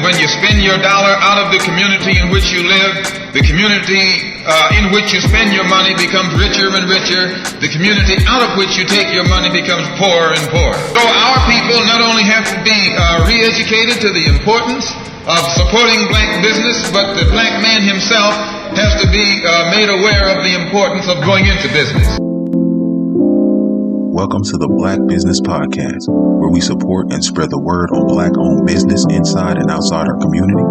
when you spend your dollar out of the community in which you live, the community in which you spend your money becomes richer and richer. The community out of which you take your money becomes poorer and poorer. So our people not only have to be re-educated to the importance of supporting black business, but the black man himself has to be made aware of the importance of going into business. Welcome to the Black Business Podcast, where we support and spread the word on black-owned business inside and outside our community.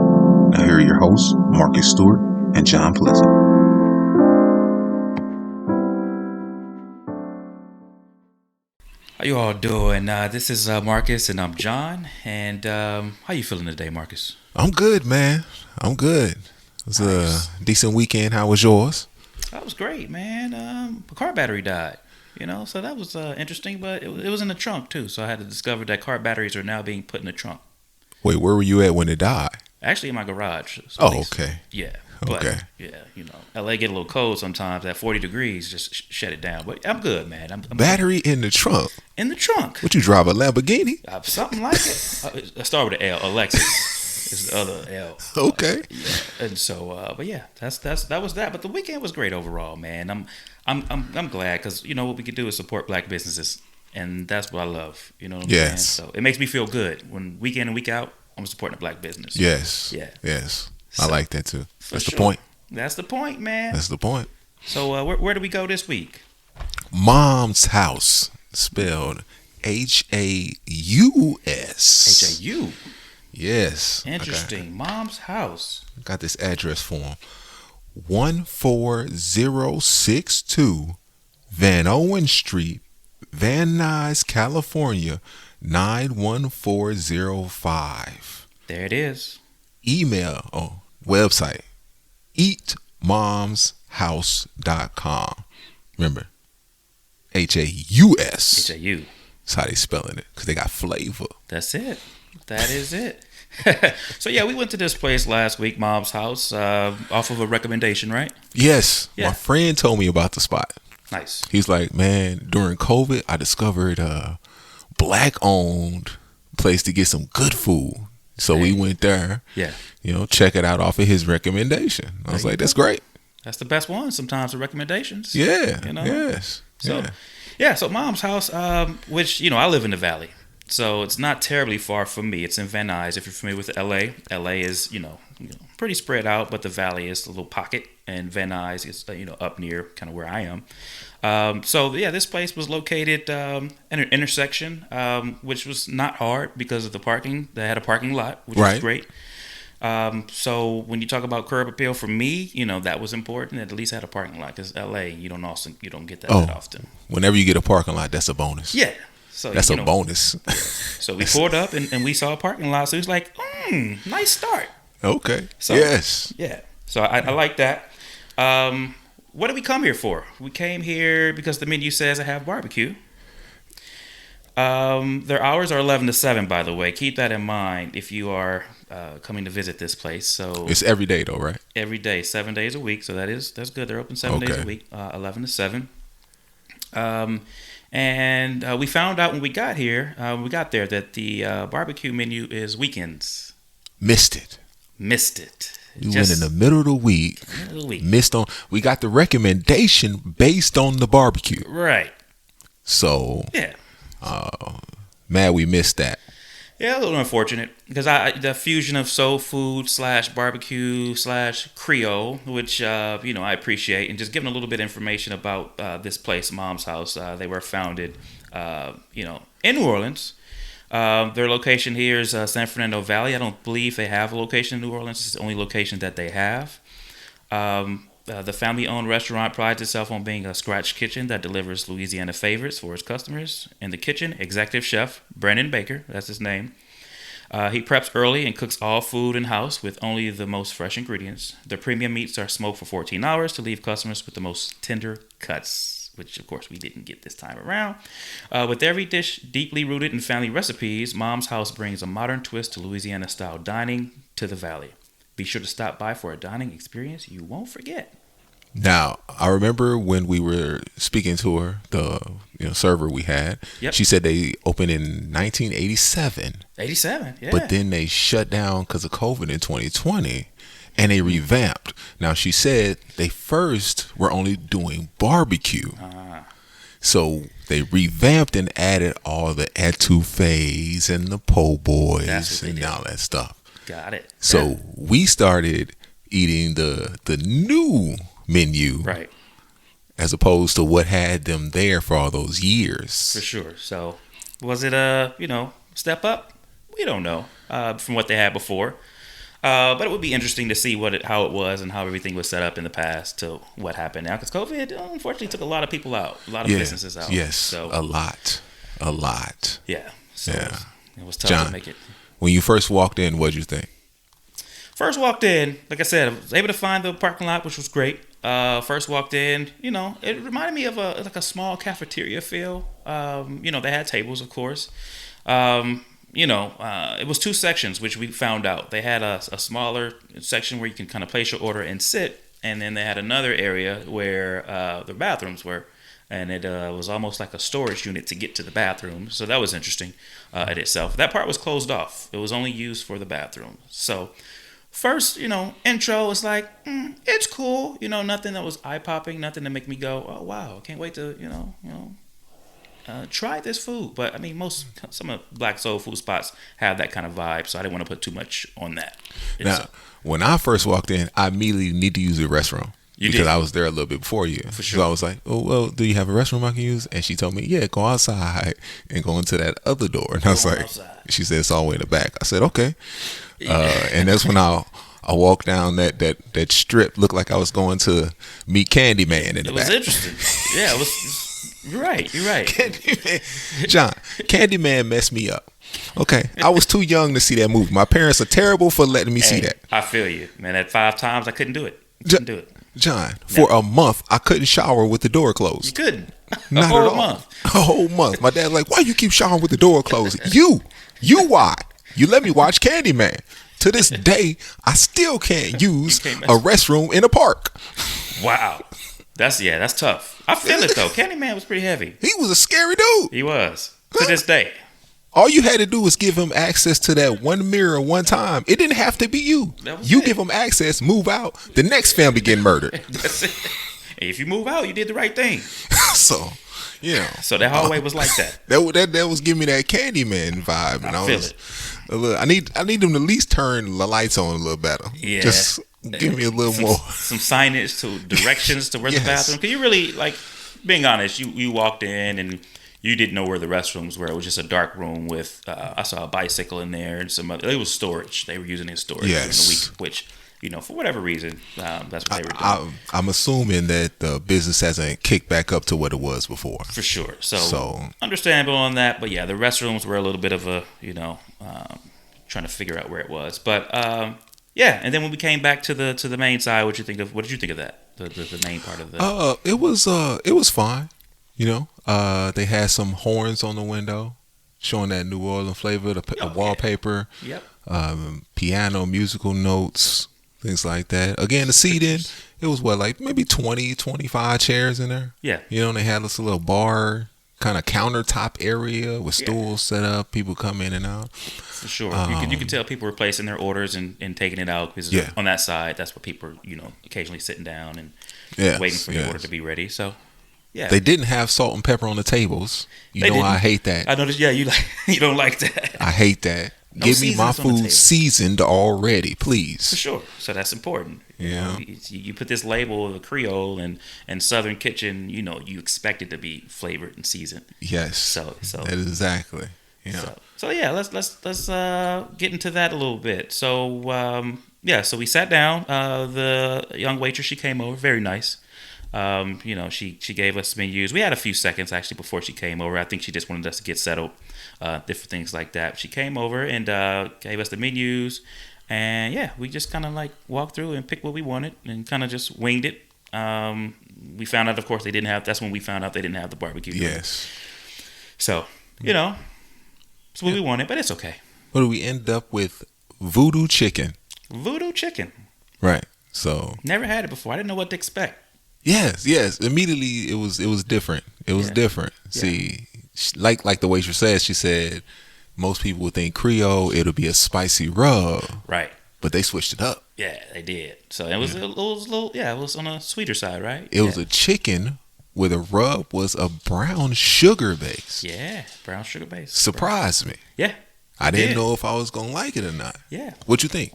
Now here are your hosts, Marcus Stewart and John Pleasant. How you all doing? This is Marcus and I'm John. And how you feeling today, Marcus? I'm good, man. I'm good. It was nice. A decent weekend. How was yours? That was great, man. The car battery died. So that was interesting, but it was in the trunk too. So I had to discover that car batteries are now being put in the trunk. Wait, where were you at when it died? Actually, in my garage. Okay. Yeah. Okay. Yeah, LA get a little cold sometimes. At 40 degrees, just shut it down. But I'm good, man. I'm battery good. In the trunk? In the trunk. What, you drive a Lamborghini? Something like it. I start with an L. Alexis. Is the other L. Okay. Yeah. And so, but yeah, that was that. But the weekend was great overall, man. I'm glad because what we could do is support black businesses, and that's what I love. You know what I'm saying? So it makes me feel good when week in and week out I'm supporting a black business. Yes. Yeah. Yes. I like that too. That's sure. The point. That's the point, man. That's the point. So where do we go this week? Mom's Haus, spelled Haus. HAU. Yes. Interesting. Mom's Haus. Got this address for him. 14062 Van Owen Street, Van Nuys, California, 91405. There it is. Email, website, eatmomshouse.com. Remember, HAUS. HAU. That's how they spelling it, because they got flavor. That's it. That is it. So yeah, we went to this place last week, Mom's Haus, off of a recommendation, right? Yes. Yeah. My friend told me about the spot. Nice. He's like, man, during COVID, I discovered a black-owned place to get some good food. So we went there. Yeah. Check it out off of his recommendation. I was like, that's great. That's the best one sometimes, the recommendations. Yeah. Yes. So, so Mom's Haus, which, I live in the Valley. So it's not terribly far from me. It's in Van Nuys. If you're familiar with LA, LA is, pretty spread out, but the Valley is a little pocket, and Van Nuys is, up near kind of where I am. This place was located in an intersection, which was not hard because of the parking. They had a parking lot, which was great. So when you talk about curb appeal, for me, that was important. At least had a parking lot, because LA, you don't get that often. Whenever you get a parking lot, that's a bonus. Yeah. So that's a bonus. So we pulled up and we saw a parking lot. So he was like, nice start. Okay. So, yes. Yeah. So I like that. What did we come here for? We came here because the menu says I have barbecue. Their hours are 11 to 7, by the way. Keep that in mind if you are coming to visit this place. So it's every day though, right? Every day, 7 days a week. So that's good. They're open 7 days a week, 11 to 7. And we found out when we got there that the barbecue menu is weekends. Missed it. You went in the middle of the week. We got the recommendation based on the barbecue. Right. So. Yeah. Man, we missed that. Yeah, a little unfortunate because the fusion of soul food / barbecue / Creole, which I appreciate, and just giving a little bit of information about this place, Mom's Haus. They were founded, in New Orleans. Their location here is San Fernando Valley. I don't believe they have a location in New Orleans. It's the only location that they have. The family-owned restaurant prides itself on being a scratch kitchen that delivers Louisiana favorites for its customers. In the kitchen, executive chef Brandon Baker, that's his name. He preps early and cooks all food in-house with only the most fresh ingredients. The premium meats are smoked for 14 hours to leave customers with the most tender cuts, which, of course, we didn't get this time around. With every dish deeply rooted in family recipes, Mom's Haus brings a modern twist to Louisiana-style dining to the Valley. Be sure to stop by for a dining experience you won't forget. Now, I remember when we were speaking to her, the server we had. Yep. She said they opened in 1987. 87, yeah. But then they shut down because of COVID in 2020, and they revamped. Now, she said they first were only doing barbecue. So they revamped and added all the etouffees and the po' boys and all that stuff. Got it. So we started eating the new menu, right, as opposed to what had them there for all those years. For sure. So was it a step up? We don't know from what they had before, but it would be interesting to see how it was and how everything was set up in the past to what happened now, because COVID unfortunately took a lot of people out, a lot of businesses out. Yes, so a lot. Yeah. So yeah. It was tough John, to make it. When you first walked in, what did you think? First walked in, like I said, I was able to find the parking lot, which was great. First walked in, it reminded me of a small cafeteria feel. They had tables, of course. It was two sections, which we found out. They had a smaller section where you can kind of place your order and sit, and then they had another area where the bathrooms were, and it was almost like a storage unit to get to the bathroom. So that was interesting in itself. That part was closed off. It was only used for the bathroom. So first, intro was like, it's cool. Nothing that was eye-popping, nothing to make me go, oh, wow, I can't wait to, try this food. But, I mean, some of Black Soul Food spots have that kind of vibe, so I didn't want to put too much on that. Now, when I first walked in, I immediately need to use the restroom. Because I was there a little bit before you. For sure. So I was like, oh, well, do you have a restroom I can use? And she told me, yeah, go outside and go into that other door. And I was like, she said, it's all the way in the back. I said, okay. And that's when I walked down that strip. Looked like I was going to meet Candyman in the back. It was interesting. Yeah, it was. You're right. Candyman. John, Candyman messed me up. Okay, I was too young to see that movie. My parents are terrible for letting me see that. I feel you, man. At 5 times, I couldn't do it. John, for a month, I couldn't shower with the door closed. You couldn't? Not a whole at all. month. A whole month. My dad's like, why you keep showering with the door closed? You why? You let me watch Candyman. To this day, I still can't use a restroom in a park. Wow. That's tough. I feel it, though. Candyman was pretty heavy. He was a scary dude. He was. To this day. All you had to do was give him access to that one mirror one time. It didn't have to be you. Give him access, move out. The next family getting murdered. If you move out, you did the right thing. So, So that hallway was like that. That was giving me that Candyman vibe. And I feel it. I need them to at least turn the lights on a little better. Yeah. Just give me a little more. Some signage to directions to where the bathroom. Because you really, being honest, you walked in and you didn't know where the restrooms were. It was just a dark room with, I saw a bicycle in there and some other, it was storage. They were using it as storage during the week, which, for whatever reason, that's what they were doing. I'm assuming that the business hasn't kicked back up to what it was before. For sure. So understandable on that. But yeah, the restrooms were a little bit of a, trying to figure out where it was. But yeah, and then when we came back to the main side, what did you think of that? The main part of the it was fine. They had some horns on the window showing that New Orleans flavor, the wallpaper, piano, musical notes, things like that. Again, the seating, it was maybe 20, 25 chairs in there. Yeah. They had this little bar kind of countertop area with stools set up, people come in and out. For sure. You could tell people were placing their orders and taking it out because on that side, that's what people are, occasionally sitting down and waiting for your order to be ready. So yeah. They didn't have salt and pepper on the tables. I hate that. I noticed. Yeah, you don't like that. I hate that. No Give me my food seasoned already, please. For sure. So that's important. Yeah. You put this label of a Creole and Southern Kitchen. You expect it to be flavored and seasoned. Yes. So that is exactly. Yeah. So yeah, let's get into that a little bit. So so we sat down. The young waitress, she came over, very nice. She gave us menus. We had a few seconds actually before she came over. I think she just wanted us to get settled, different things like that. She came over and gave us the menus, and we just kind of walked through and picked what we wanted and kind of just winged it. We found out, of course, that's when we found out they didn't have the barbecue. Yes. So it's what we wanted, but it's okay. What do we end up with? Voodoo chicken. Voodoo chicken. Right. So never had it before. I didn't know what to expect. Yes, yes. Immediately, it was different. It was different. See, like the waitress said, she said most people would think Creole, it'll be a spicy rub, Right. but they switched it up. Yeah, they did. So it was a little, it was on a sweeter side, right? It was a chicken where the rub was a brown sugar base. Yeah, brown sugar base. Surprised me. Yeah. I didn't know if I was gonna like it or not. Yeah. What you think?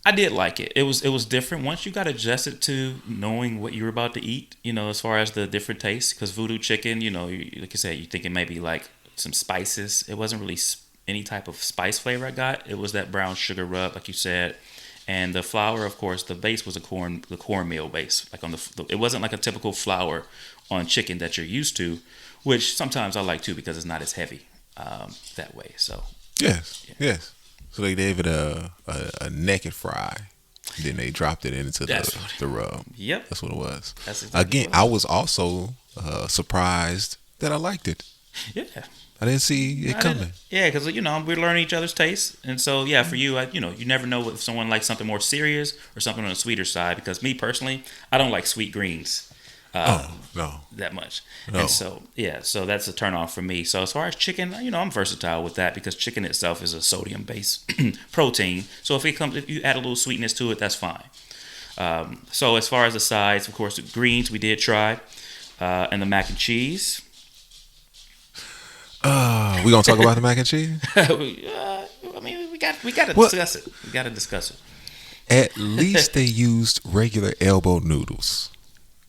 I did like it. It was different. Once you got adjusted to knowing what you were about to eat, as far as the different tastes, because voodoo chicken, like you said, you thinking maybe like some spices. It wasn't really any type of spice flavor I got. It was that brown sugar rub, like you said. And the flour, of course, the base was the cornmeal base. Like it wasn't like a typical flour on chicken that you're used to, which sometimes I like too because it's not as heavy that way. So yes. So they gave it a naked fry, then they dropped it into the rub. Yep, that's what it was. That's exactly Again, I was also surprised that I liked it. Yeah. I didn't see it coming. Yeah, because we're learning each other's tastes, and so for you, you never know if someone likes something more serious or something on the sweeter side. Because me personally, I don't like sweet greens. No, that much. No. And so that's a turn off for me. So as far as chicken, I'm versatile with that because chicken itself is a sodium based protein. So if you add a little sweetness to it, that's fine. So as far as the sides, of course, the greens we did try, and the mac and cheese. We gonna talk about the mac and cheese? We got to discuss it. We got to discuss it. At least they used regular elbow noodles.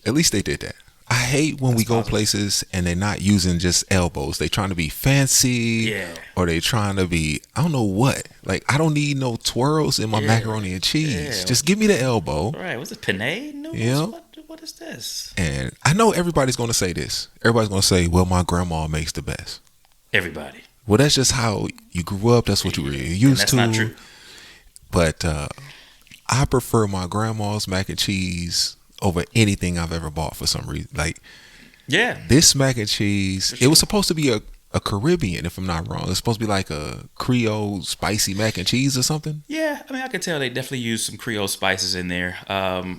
At least they did that. I hate when we go places and they're not using just elbows. They trying to be fancy, or they trying to be I don't know what. Like I don't need no twirls in my macaroni and cheese. Yeah. Just give me the elbow. Right? What's it? Penne noodles? What is this? And I know everybody's gonna say this. Everybody's gonna say, "Well, my grandma makes the best." Everybody. Well, that's just how you grew up. That's what you were used to. That's not true. But I prefer my grandma's mac and cheese over anything I've ever bought for some reason. Like, this mac and cheese, it was supposed to be a Caribbean, if I'm not wrong. It's supposed to be like a Creole spicy mac and cheese or something. Yeah, I could tell they definitely used some Creole spices in there.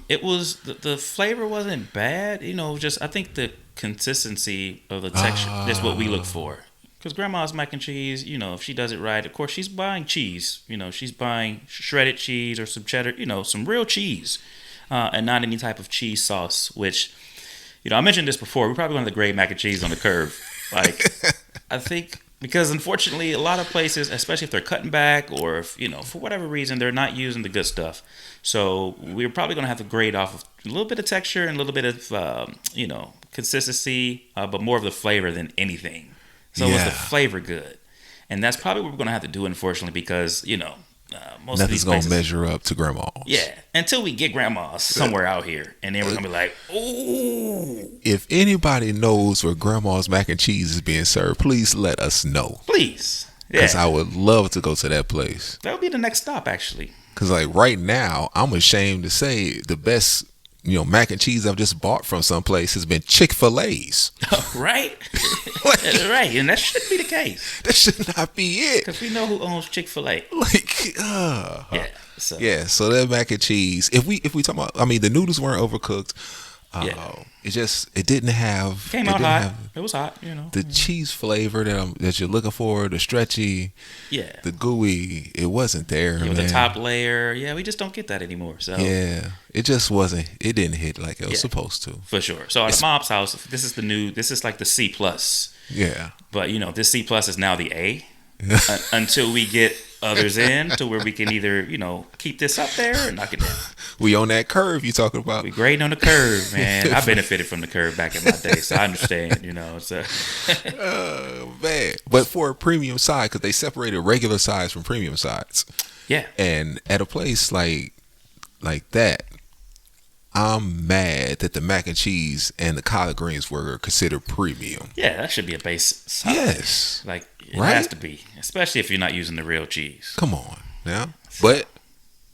It was the flavor wasn't bad. Just I think the consistency of the texture is what we look for. Because grandma's mac and cheese, if she does it right, of course she's buying cheese. She's buying shredded cheese or some cheddar, some real cheese. And not any type of cheese sauce, which, I mentioned this before. We're probably one of the great mac and cheese on the curve. Like, I think, because unfortunately, a lot of places, especially if they're cutting back or if, for whatever reason, they're not using the good stuff. So we're probably going to have to grade off of a little bit of texture and a little bit of, consistency, but more of the flavor than anything. So was the flavor good? And that's probably what we're going to have to do, unfortunately, because, most nothing's of these gonna measure up to grandma's. Yeah, until we get grandma's somewhere out here, and then we're gonna be like, "Ooh!" If anybody knows where grandma's mac and cheese is being served, please let us know. Please, because I would love to go to that place. That would be the next stop, actually. Because like right now, I'm ashamed to say the best mac and cheese I've just bought from someplace has been Chick-fil-A's. Right? Right, and that shouldn't be the case. That should not be it. Because we know who owns Chick-fil-A. So that mac and cheese. If we talk about, the noodles weren't overcooked. It didn't have. Came out hot. It was hot, The cheese flavor that you're looking for, the stretchy, the gooey. It wasn't there. With the top layer, we just don't get that anymore. So it just wasn't. It didn't hit like it was supposed to. For sure. So at Mom's house, this is like the C plus. Yeah. But this C plus is now the A. Until we get others in to where we can either keep this up there or knock it down. We on that curve you talking about. We grading on the curve, man. I benefited from the curve back in my day, so I understand. So. Oh man! But for a premium side, because they separated regular sides from premium sides. Yeah. And at a place like that, I'm mad that the mac and cheese and the collard greens were considered premium. Yeah, that should be a base side. Yes. Like, it has to be. Especially if you're not using the real cheese. Come on now. But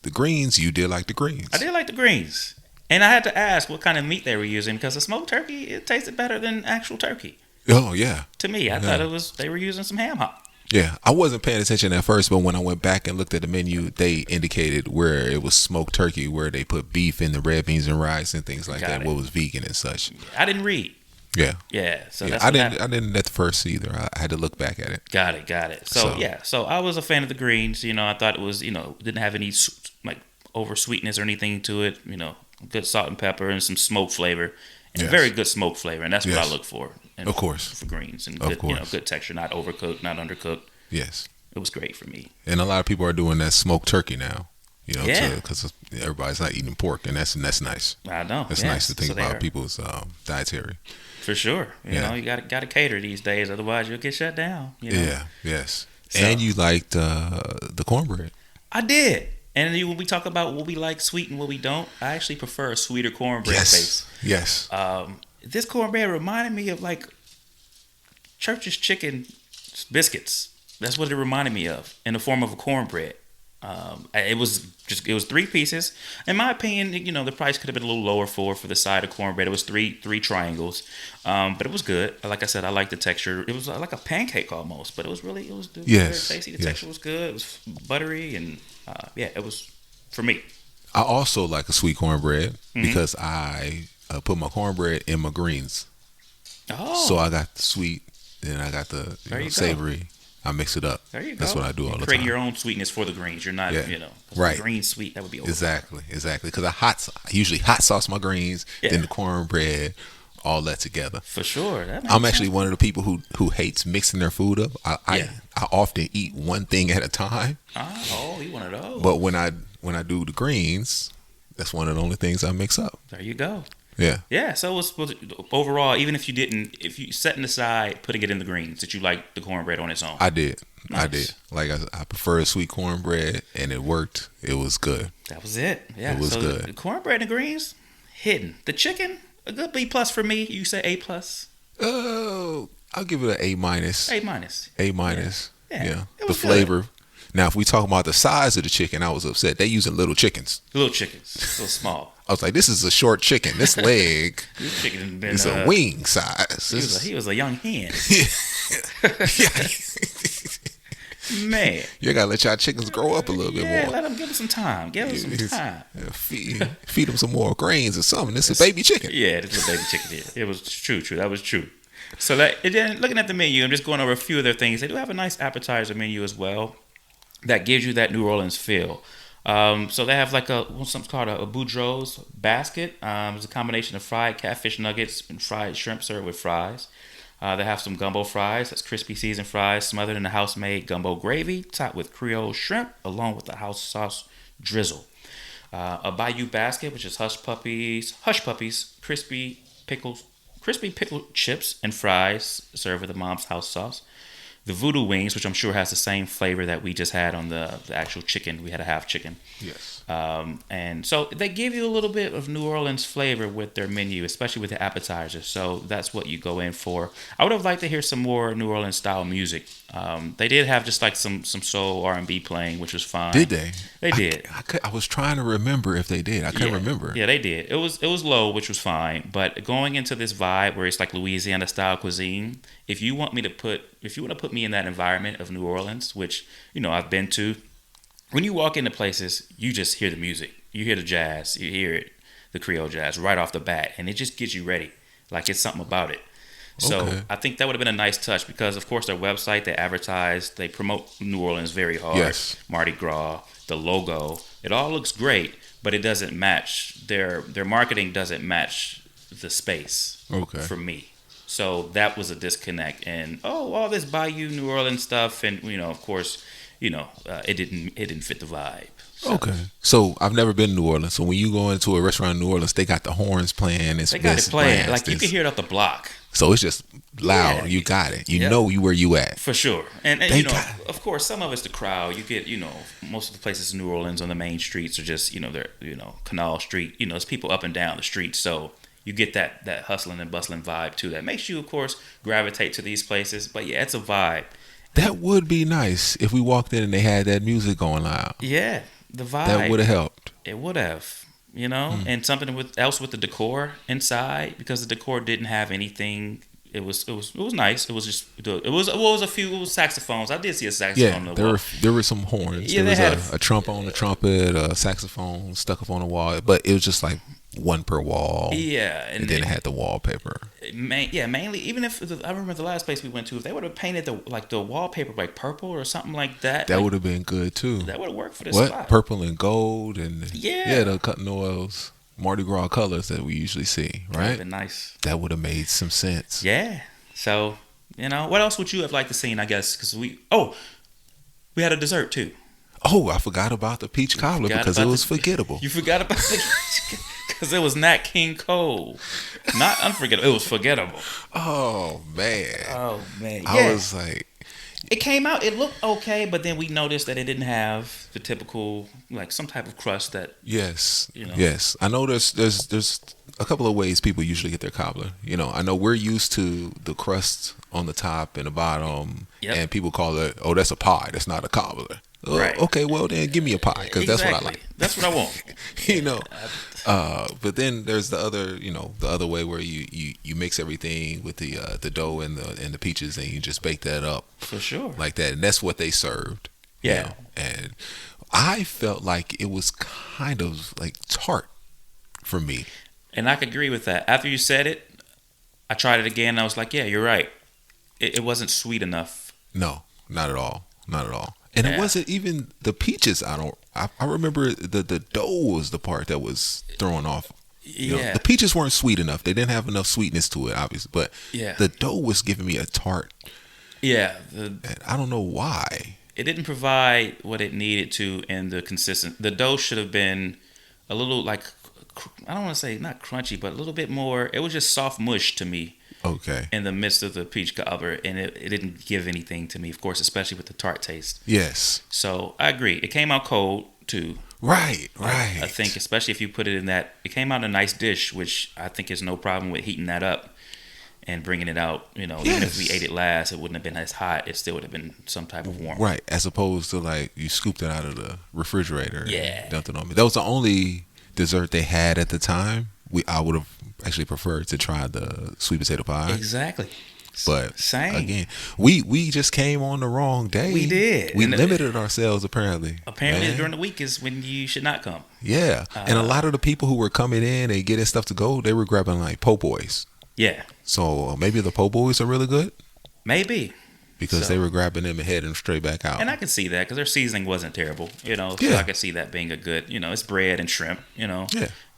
the greens, you did like the greens. I did like the greens. And I had to ask what kind of meat they were using because the smoked turkey, it tasted better than actual turkey. Oh, yeah. To me, I thought they were using some ham hock. Yeah, I wasn't paying attention at first, but when I went back and looked at the menu, they indicated where it was smoked turkey, where they put beef in the red beans and rice and things like that. What was vegan and such. I didn't read. Yeah. Yeah. So yeah, that's I what didn't. happened. I didn't at the first either. I had to look back at it. Got it. So I was a fan of the greens. I thought it was didn't have any like over sweetness or anything to it. Good salt and pepper and some smoke flavor. And a very good smoke flavor, and that's what I look for. Of course. For greens and of good, good texture, not overcooked, not undercooked. Yes. It was great for me. And a lot of people are doing that smoked turkey now. Yeah. Because everybody's not eating pork, and that's nice. I know. It's nice to think about people's dietary. For sure. You got to cater these days, otherwise you'll get shut down. Yeah. Yes. So, and you liked the cornbread. I did. And when we talk about what we like sweet and what we don't, I actually prefer a sweeter cornbread base. Yes. This cornbread reminded me of like Church's chicken biscuits. That's what it reminded me of in the form of a cornbread. It was 3 pieces. In my opinion, the price could have been a little lower for the side of cornbread. It was three triangles, but it was good. Like I said, I like the texture. It was like a pancake almost, but it was very tasty. The texture was good. It was buttery, and it was for me. I also like a sweet cornbread because I put my cornbread in my greens. Oh, so I got the sweet, and I got the savory. I mix it up. There you go. That's what I do all the time. Create your own sweetness for the greens. You're not, right. Green sweet, that would be over. Exactly. Because I usually hot sauce my greens, then the cornbread, all that together. For sure. I'm actually one of the people who hates mixing their food up. I often eat one thing at a time. Oh, you one of those. But when I do the greens, that's one of the only things I mix up. There you go. Yeah. Yeah. So it was overall, even if you setting aside putting it in the greens, that you like the cornbread on its own. I did. Nice. I did. Like I prefer a sweet cornbread, and it worked. It was good. That was it. Yeah. It was good. The cornbread and the greens, hidden. The chicken, a good B+ for me. You say A+. Oh, I'll give it an A-. A-. Yeah. It The flavor. Good. Now, if we talk about the size of the chicken, I was upset. They're using little chickens. Little small. I was like, this is a short chicken. This leg this chicken has been, is a wing size. He was a young hen. Man. You gotta let y'all chickens grow up a little bit more. Yeah, let them give them some time. Feed them some more grains or something. This is a baby chicken. Yeah, this is a baby chicken. It was true. That was true. So looking at the menu, I'm just going over a few of their things. They do have a nice appetizer menu as well that gives you that New Orleans feel. So they have like something called a Boudreaux's basket. It's a combination of fried catfish nuggets and fried shrimp served with fries. They have some gumbo fries. That's crispy seasoned fries smothered in the house-made gumbo gravy, topped with Creole shrimp, along with the house sauce drizzle. A Bayou basket, which is hush puppies, crispy pickled chips and fries served with the mom's house sauce. The voodoo wings, which I'm sure has the same flavor that we just had on the actual chicken. We had a half chicken. Yes. And so they give you a little bit of New Orleans flavor with their menu, especially with the appetizers. So that's what you go in for. I would have liked to hear some more New Orleans style music. They did have just like some soul R&B playing, which was fine. Did they? They did. I was trying to remember if they did. I couldn't remember. Yeah, they did. It was low, which was fine. But going into this vibe where it's like Louisiana style cuisine, if you want to put me in that environment of New Orleans, which I've been to, when you walk into places, you just hear the music, you hear the jazz, you hear it, the Creole jazz right off the bat, and it just gets you ready. Like it's something about it. So I think that would have been a nice touch because, of course, their website, they advertise, they promote New Orleans very hard. Yes. Mardi Gras, the logo, it all looks great, but it doesn't match. Their marketing doesn't match the space for me. So that was a disconnect. And all this Bayou New Orleans stuff, and of course, it didn't fit the vibe. So. Okay. So I've never been to New Orleans. So when you go into a restaurant in New Orleans, they got the horns playing. They got it playing. Like you can hear it off the block. So it's just loud. Yeah. You got it. You know where you at. For sure. And of course, some of it's the crowd. You get, most of the places in New Orleans on the main streets are just, they're, Canal Street. There's people up and down the street. So you get that hustling and bustling vibe too. That makes you, of course, gravitate to these places. But yeah, it's a vibe. That would be nice if we walked in and they had that music going loud. Yeah, the vibe. That would have helped. It would have. And something else with the decor inside, because the decor didn't have anything It was nice. It was just it was a few saxophones. I did see a saxophone. Yeah, on the wall. there were some horns. Yeah, there they was had a trombone, a trumpet, a saxophone stuck up on the wall, but it was just like one per wall. Yeah, and then it had the wallpaper. Mainly. Even if I remember the last place we went to, if they would have painted the wallpaper like purple or something like that, that would have been good too. That would have worked for this spot. Purple and gold and yeah, the cotton oils, Mardi Gras colors that we usually see, right? That would have been nice. That would have made some sense. Yeah. So, what else would you have liked to see? I guess because we had a dessert too. Oh, I forgot about the peach cobbler because it was forgettable. You forgot about because it was Nat King Cole, not unforgettable. It was forgettable. Oh man. Yeah. I was like, it came out. It looked okay, but then we noticed that it didn't have the typical like some type of crust that. Yes. Yes. I know there's a couple of ways people usually get their cobbler. I know we're used to the crust on the top and the bottom, and people call it, oh, that's a pie. That's not a cobbler. Right. Okay, well then give me a pie because that's what I like. That's what I want. But then there's the other way where you mix everything with the dough and the peaches and you just bake that up for sure like that, and that's what they served. Yeah. And I felt like it was kind of like tart for me. And I could agree with that. After you said it, I tried it again. And I was like, yeah, you're right. It wasn't sweet enough. No, not at all. Not at all. And it wasn't even the peaches. I remember the dough was the part that was throwing off. The peaches weren't sweet enough. They didn't have enough sweetness to it, obviously. But the dough was giving me a tart. Yeah. And I don't know why. It didn't provide what it needed to in the consistent. The dough should have been a little like, I don't want to say not crunchy, but a little bit more. It was just soft mush to me. Okay. In the midst of the peach cobbler, and it didn't give anything to me, of course, especially with the tart taste. Yes. So I agree. It came out cold too. Right. I think, especially if you put it in that, it came out in a nice dish, which I think is no problem with heating that up and bringing it out. Even if we ate it last, it wouldn't have been as hot. It still would have been some type of warmth. Right. As opposed to like you scooped it out of the refrigerator. And dumped it on me. That was the only dessert they had at the time. I would have actually preferred to try the sweet potato pie. Exactly. But same. Again, we just came on the wrong day. We did. We limited ourselves apparently. Apparently during the week is when you should not come. Yeah. And a lot of the people who were coming in and getting stuff to go, they were grabbing like po' boys. Yeah. So maybe the po' boys are really good? Maybe. Because they were grabbing them and heading straight back out. And I can see that because their seasoning wasn't terrible. So I could see that being a good, it's bread and shrimp, Yeah.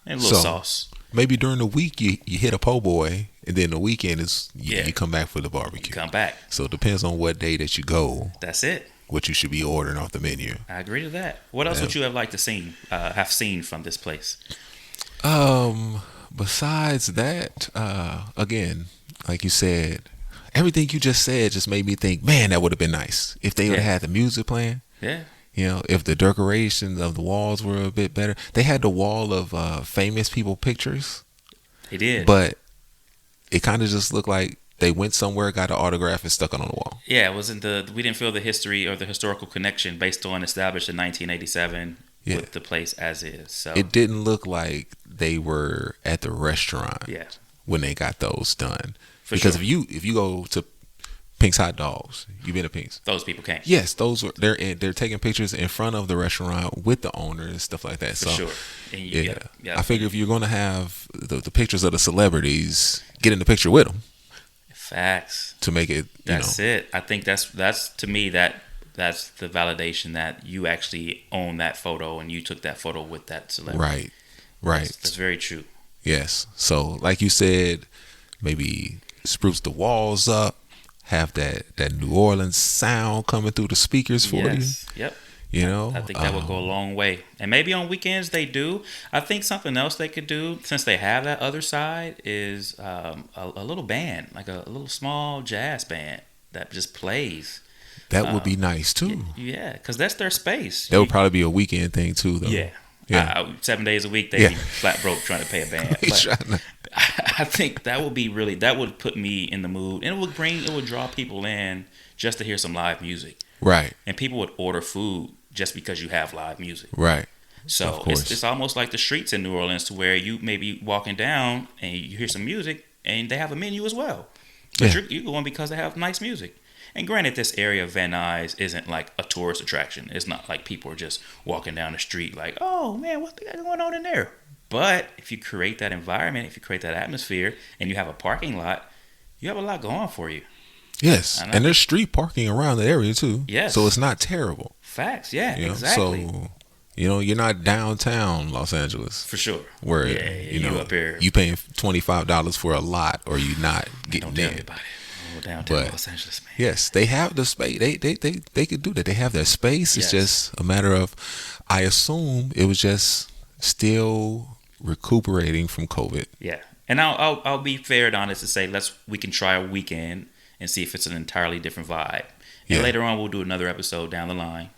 And a little sauce. Maybe during the week you hit a po' boy, and then the weekend is you come back for the barbecue. Come back. So it depends on what day that you go. That's it. What you should be ordering off the menu. I agree to that. What else would you have liked to have seen from this place? Besides that, again, like you said, everything you just said just made me think, man, that would have been nice if they would have had the music playing. Yeah. If the decorations of the walls were a bit better. They had the wall of famous people pictures. They did. But it kind of just looked like they went somewhere, got an autograph, and stuck it on the wall. Yeah, we didn't feel the history or the historical connection based on established in 1987 with the place as is. So it didn't look like they were at the restaurant when they got those done. Because if you go to Pink's Hot Dogs, you've been to Pink's. Those people came. Yes, they're taking pictures in front of the restaurant with the owner and stuff like that. For sure. And I figure if you're going to have the pictures of the celebrities, get in the picture with them. Facts. To make it. That's it. I think that's to me that's the validation that you actually own that photo and you took that photo with that celebrity. Right. That's very true. Yes. So like you said, maybe spruce the walls up. Have that New Orleans sound coming through the speakers for you. Yep. I think that would go a long way. And maybe on weekends they do. I think something else they could do, since they have that other side, is a little band, like a little small jazz band that just plays. That would be nice too. Yeah, because that's their space. That would probably be a weekend thing too, though. Yeah. 7 days a week, they'd be flat broke trying to pay a band. But I think that would put me in the mood, and it would draw people in just to hear some live music. Right. And people would order food just because you have live music. Right. So it's almost like the streets in New Orleans, to where you may be walking down and you hear some music and they have a menu as well. But Yeah. you're going because they have nice music. And granted, this area of Van Nuys isn't like a tourist attraction. It's not like people are just walking down the street like, oh man, what's going on in there? But if you create that environment, if you create that atmosphere, and you have a parking lot, you have a lot going for you. Yes, and there's street parking around the area too. Yes. So it's not terrible. Facts, yeah, You know? exactly. So, you're not downtown Los Angeles. For sure. Where, you up here. you paying $25 for a lot or you not getting Don't tell me in. about it. Oh, downtown But, Los Angeles, man. Yes, they have the space. They could do that. They have their space. It's Yes. just a matter of, I assume it was just still recuperating from COVID. Yeah, and I'll be fair and honest to say we can try a weekend and see if it's an entirely different vibe. And Yeah. later on, we'll do another episode down the line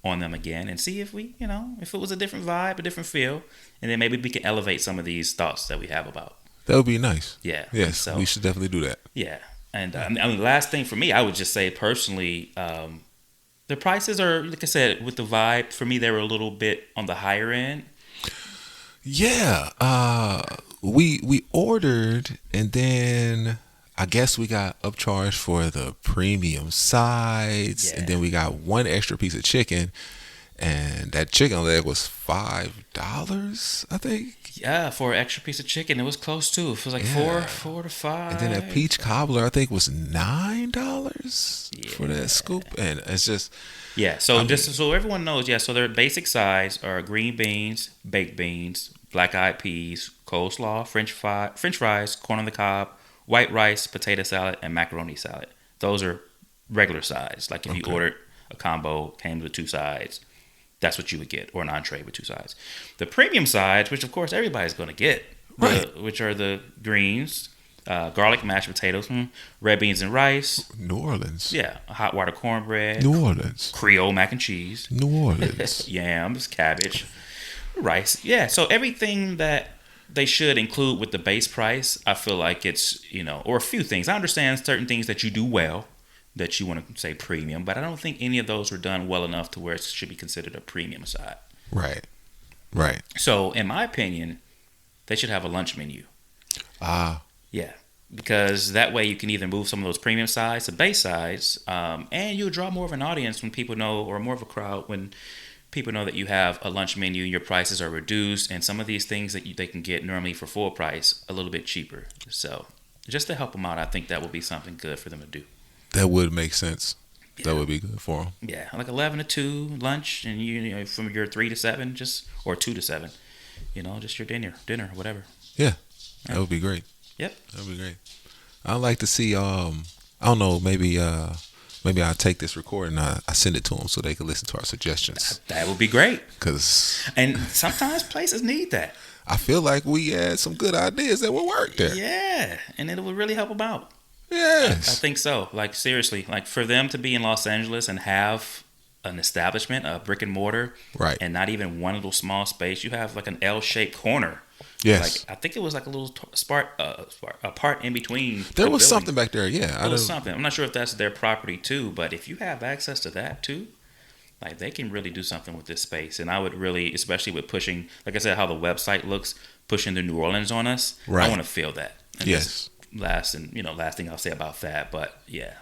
on them again and see if we, if it was a different vibe, a different feel, and then maybe we can elevate some of these thoughts that we have about. That would be nice. Yeah. Yes, So, we should definitely do that. yeah, and I mean, the last thing for me, I would just say personally, the prices are, like I said, with the vibe for me, they were a little bit on the higher end. Yeah, we ordered and then I guess we got upcharged for the premium sides, and Yeah. then we got one extra piece of chicken, and that chicken leg was $5, I think. Yeah, for an extra piece of chicken, it was close too. It was like Yeah. four to five. And then that peach cobbler, I think, was $9 for Yeah. that scoop, and it's just Yeah, so so everyone knows, so their basic sides are green beans, baked beans, black-eyed peas, coleslaw, French fries, corn on the cob, white rice, potato salad, and macaroni salad. Those are regular sides. Like if you Okay. ordered a combo, came with 2 sides, that's what you would get, or an entree with 2 sides. The premium sides, which of course everybody's going to get, Right. which are the greens, garlic mashed potatoes, red beans and rice, New Orleans. hot water cornbread, New Orleans. Creole mac and cheese, New Orleans. yams, cabbage, rice. Yeah, so everything that they should include with the base price, I feel like it's, or a few things. I understand certain things that you do well, that you want to say premium, but I don't think any of those were done well enough to where it should be considered a premium side. Right. So, in my opinion, they should have a lunch menu. Ah, Yeah, because that way you can either move some of those premium sides to base sides, and you'll draw more of an audience when people know, or more of a crowd when people know that you have a lunch menu and your prices are reduced, and some of these things that they can get normally for full price a little bit cheaper. So just to help them out, I think that would be something good for them to do. that would make sense. Yeah. That would be good for them. Yeah, like 11 to 2 lunch, and from your 3 to 7, or 2 to 7, just your dinner, whatever. Yeah, that would be great. Yep. That would be great. I'd like to see. I don't know. Maybe I'll take this recording. I send it to them so they can listen to our suggestions. That would be great. Because And sometimes places need that. I feel like we had some good ideas that would work there. Yeah, and it would really help them out. I Yes. think so. Like, seriously, like for them to be in Los Angeles and have an establishment, a brick and mortar, Right. and not even one little small space, you have like an L-shaped corner. Yes. Like, I think it was like a little a part in between. There the was building. something back there. Yeah. There was something. I'm not sure if that's their property too, but if you have access to that too, like they can really do something with this space. And I would really, especially with pushing, like I said, how the website looks, pushing the New Orleans on us. Right. I want to feel that. And Yes. last thing I'll say about that, but yeah,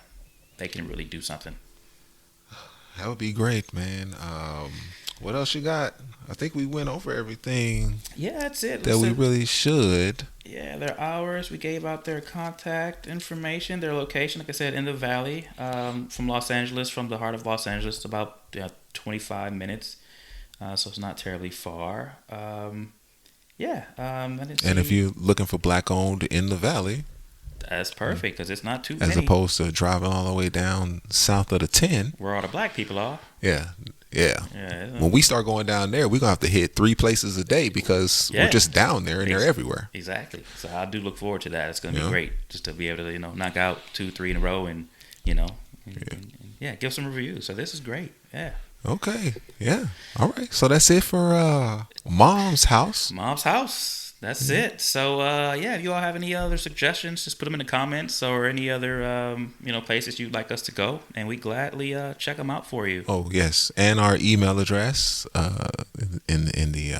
they can really do something. That would be great, man. What else you got? I think we went over everything Yeah, that's it. that we Listen, really should. yeah, their hours. We gave out their contact information, their location. Like I said, in the valley, from Los Angeles, from the heart of Los Angeles, it's about 25 minutes. So it's not terribly far. I didn't And if see- you're looking for black owned in the valley, that's perfect because it's not too as many. opposed to driving all the way down south of the 10. Where all the black people are. Yeah. Yeah, When we start going down there, we're going to have to hit 3 places a day because Yeah. we're just down there and they're everywhere. Exactly. So I do look forward to that. It's going to Yeah. be great just to be able to knock out 2, 3 in a row and give some reviews. So this is great. Yeah. Okay. Yeah. All right. So that's it for Mom's House. Mom's House. That's it. So if you all have any other suggestions, just put them in the comments or any other places you'd like us to go, and we gladly check them out for you. Oh, yes. And our email address in the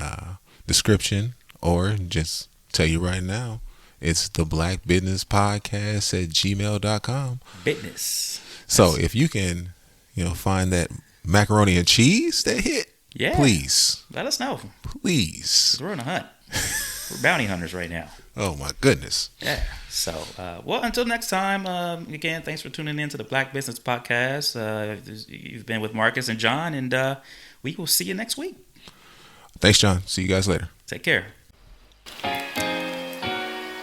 description, or just tell you right now, It's the Black Business Podcast at gmail.com. Business. So if you can, find that macaroni and cheese that hit, please. Let us know. Please. We're on a hunt. We're bounty hunters right now. Oh, my goodness. Yeah. So, until next time, again, thanks for tuning in to the Black Business Podcast. You've been with Marcus and John, and we will see you next week. Thanks, John. See you guys later. Take care.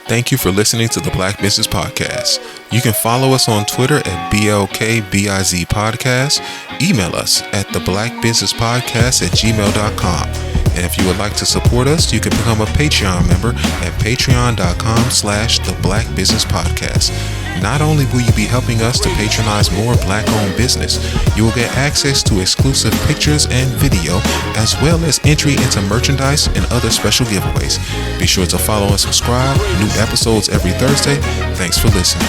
Thank you for listening to the Black Business Podcast. You can follow us on Twitter at BLKBIZ Podcast. Email us at theblackbusinesspodcast@gmail.com. And if you would like to support us, you can become a Patreon member at patreon.com/theblackbusinesspodcast. Not only will you be helping us to patronize more Black-owned business, you will get access to exclusive pictures and video, as well as entry into merchandise and other special giveaways. Be sure to follow and subscribe. New episodes every Thursday. Thanks for listening.